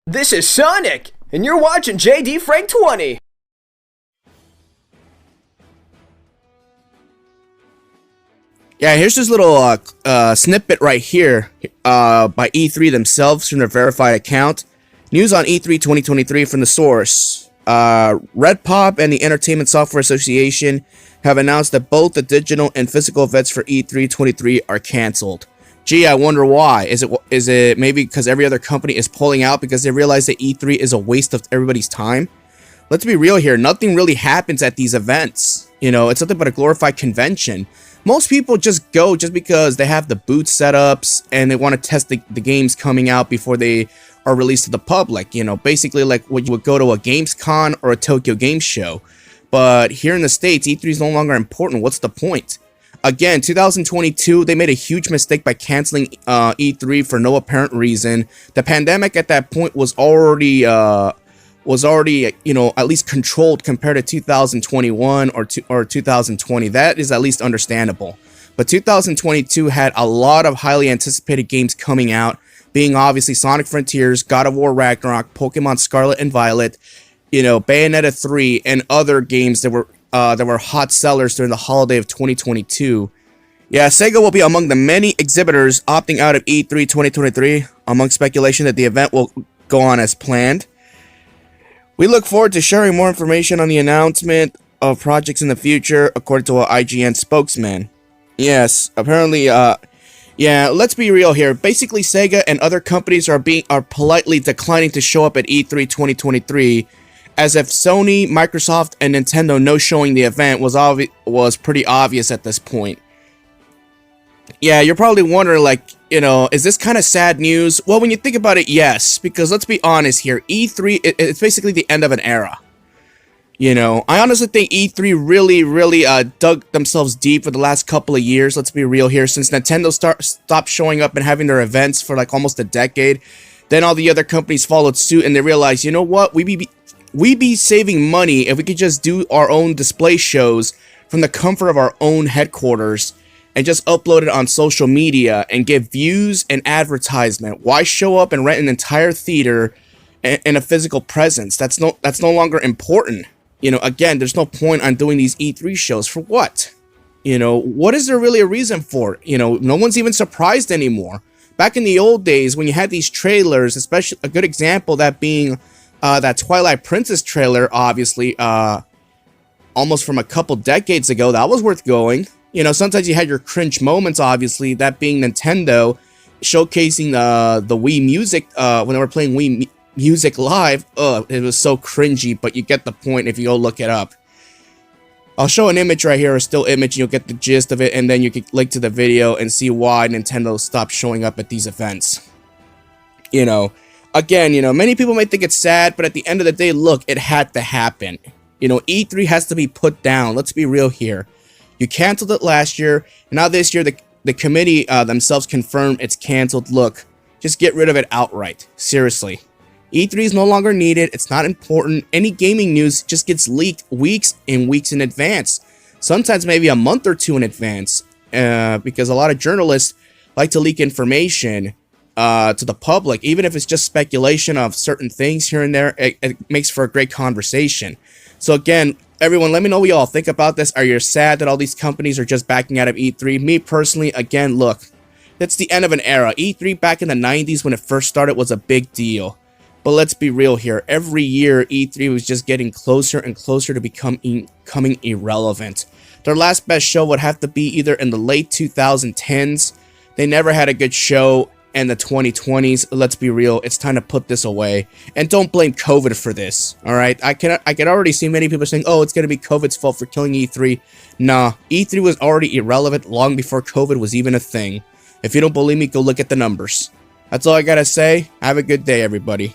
This is Sonic, and you're watching JD Frank 20. Yeah, here's this little snippet right here by E3 themselves from their verified account. News on E3 2023 from the source. Red Pop and the Entertainment Software Association have announced that both the digital and physical events for E3 23 are canceled. Gee, I wonder why. Is it maybe because every other company is pulling out because they realize that E3 is a waste of everybody's time? Let's be real here. Nothing really happens at these events. You know, it's nothing but a glorified convention. Most people just go just because they have the booth setups and they want to test the games coming out before they are released to the public. You know, basically like what you would go to a Gamescom or a Tokyo Game Show. But here in the States, E3 is no longer important. What's the point? Again, 2022, they made a huge mistake by canceling E3 for no apparent reason. The pandemic at that point was already, you know, at least controlled compared to 2021 or 2020. That is at least understandable. But 2022 had a lot of highly anticipated games coming out, being obviously Sonic Frontiers, God of War Ragnarok, Pokemon Scarlet and Violet, you know, Bayonetta 3, and other games that were hot sellers during the holiday of 2022. Yeah, SEGA will be among the many exhibitors opting out of E3 2023, among speculation that the event will go on as planned. We look forward to sharing more information on the announcement of projects in the future, according to an IGN spokesman. Yes, apparently, yeah, let's be real here. Basically, SEGA and other companies are politely declining to show up at E3 2023, as if Sony, Microsoft, and Nintendo no-showing the event was pretty obvious at this point. Yeah, you're probably wondering, like, you know, is this kind of sad news? Well, when you think about it, yes, because let's be honest here, E3, it's basically the end of an era. You know, I honestly think E3 really dug themselves deep for the last couple of years, let's be real here, since Nintendo stopped showing up and having their events for like almost a decade. Then all the other companies followed suit and they realized, you know what, we'd be saving money if we could just do our own display shows from the comfort of our own headquarters and just upload it on social media and get views and advertisement. Why show up and rent an entire theater and a physical presence? That's no longer important. You know, again, there's no point on doing these E3 shows. For what? You know, what is there really a reason for it? You know, no one's even surprised anymore. Back in the old days when you had these trailers, especially a good example that being that Twilight Princess trailer, obviously, almost from a couple decades ago, that was worth going. You know, sometimes you had your cringe moments, obviously, that being Nintendo showcasing the Wii Music, when they were playing Wii Music live. It was so cringy, but you get the point if you go look it up. I'll show an image right here, a still image, and you'll get the gist of it, and then you can link to the video and see why Nintendo stopped showing up at these events. You know, again, you know, many people may think it's sad, but at the end of the day, look, it had to happen. You know, E3 has to be put down. Let's be real here. You canceled it last year, and now this year, the committee themselves confirmed it's canceled. Look, just get rid of it outright. Seriously. E3 is no longer needed. It's not important. Any gaming news just gets leaked weeks and weeks in advance. Sometimes maybe a month or two in advance, because a lot of journalists like to leak information to the public, even if it's just speculation of certain things here and there. It makes for a great conversation. So again, everyone, let me know what y'all think about this. Are you sad that all these companies are just backing out of E3? Me personally, again, look, that's the end of an era. E3 back in the 90s when it first started was a big deal. But let's be real here. Every year, E3 was just getting closer and closer to becoming irrelevant. Their last best show would have to be either in the late 2010s. They never had a good show in the 2020s. Let's be real. It's time to put this away. And don't blame COVID for this. All right. I can already see many people saying, oh, it's going to be COVID's fault for killing E3. Nah, E3 was already irrelevant long before COVID was even a thing. If you don't believe me, go look at the numbers. That's all I got to say. Have a good day, everybody.